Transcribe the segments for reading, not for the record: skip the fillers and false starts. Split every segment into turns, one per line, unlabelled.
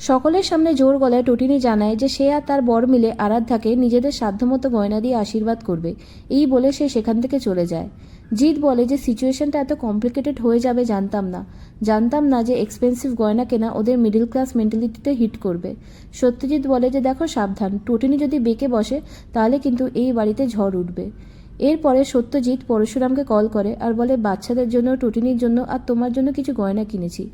সকলের সামনে জোর গলায় টটিনি জানায় যে সে আর তার বর মিলে আরাধ্যাকে নিজেদের সাধ্যমতো গয়না দিয়ে আশীর্বাদ করবে। এই বলে সে সেখান থেকে চলে যায়। জিৎ বলে যে সিচুয়েশনটা এত কমপ্লিকেটেড হয়ে যাবে জানতাম না যে এক্সপেন্সিভ গয়না কেনা ওদের মিডল ক্লাস মেন্টালিটিতে হিট করবে। সত্যজিৎ বলে যে দেখো সাবধান, টটিনি যদি বেঁকে বসে তাহলে কিন্তু এই বাড়িতে ঝড় উঠবে। এরপরে সত্যজিৎ পরশুরামকে কল করে আর বলে বাচ্চাদের জন্য, টটিনির জন্য আর তোমার জন্য কিছু গয়না কিনেছি,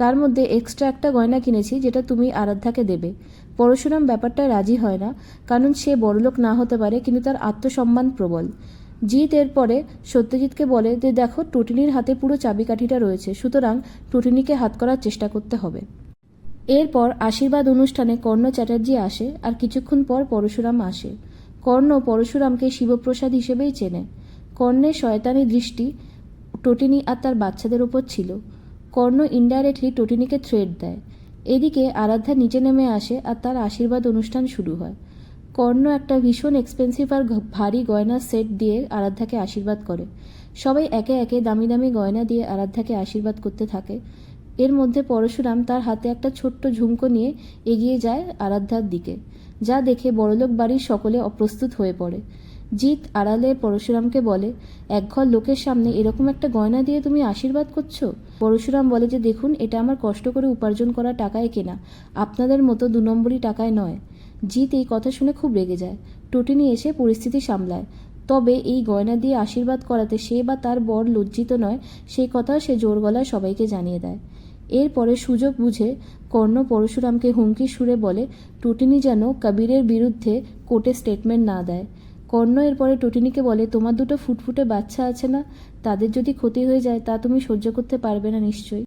তার মধ্যে এক্সট্রা একটা গয়না কিনেছি যেটা তুমি আরাধ্যাকে দেবে। পরশুরাম ব্যাপারটায় রাজি হয় না, কারণ সে বড়লোক না হতে পারে কিন্তু তার আত্মসম্মান প্রবল। জিৎ এরপরে সত্যজিৎকে বলে যে দেখো টটিনির হাতে পুরো চাবিকাঠিটা রয়েছে, সুতরাং টটিনিকে হাত করার চেষ্টা করতে হবে। এরপর আশীর্বাদ অনুষ্ঠানে কর্ণ চ্যাটার্জি আসে আর কিছুক্ষণ পর পরশুরাম আসে। কর্ণ পরশুরামকে শিবপ্রসাদ হিসেবেই চেনে। কর্ণের শয়তানি দৃষ্টি টটিনি আর তার বাচ্চাদের ওপর ছিল। কর্ণ ইনডাইরেক্টলি টটিনিকে থ্রেট দেয়। এদিকে আরাধ্যা নিচে নেমে আসে আর তার আশীর্বাদ অনুষ্ঠান শুরু হয়। কর্ণ একটা ভীষণ এক্সপেন্সিভ আর ভারী গয়নার সেট দিয়ে আরাধ্যাকে আশীর্বাদ করে। সবাই একে একে দামি দামি গয়না দিয়ে আরাধ্যাকে আশীর্বাদ করতে থাকে। এর মধ্যে পরশুরাম তার হাতে একটা ছোট্ট ঝুমকো নিয়ে এগিয়ে যায় আরাধ্যার দিকে, যা দেখে বড়লোক বাড়ির সকলে অপ্রস্তুত হয়ে পড়ে। জিৎ আড়ালে পরশুরামকে বলে, একঘর লোকের সামনে এরকম একটা গয়না দিয়ে তুমি আশীর্বাদ করছো? পরশুরাম বলে যে দেখুন, এটা আমার কষ্ট করে উপার্জন করা টাকায় কেনা, আপনাদের মতো 2 নম্বরই টাকায় নয়। জিৎ এই কথা শুনে খুব রেগে যায়। টটিনি এসে পরিস্থিতি সামলায়। তবে এই গয়না দিয়ে আশীর্বাদ করাতে সে বা তার বর লজ্জিত নয়, সেই কথা সে জোর গলায় সবাইকে জানিয়ে দেয়। এরপরে সুযোগ বুঝে কর্ণ পরশুরামকে হুমকির সুরে বলে টটিনি যেন কবিরের বিরুদ্ধে কোর্টে স্টেটমেন্ট না দেয়। কর্ণ এরপরে টটিনিকে বলে, তোমার 2টো ফুটফুটে বাচ্চা আছে না, তাদের যদি ক্ষতি হয়ে যায় তা তুমি সহ্য করতে পারবে না নিশ্চয়ই।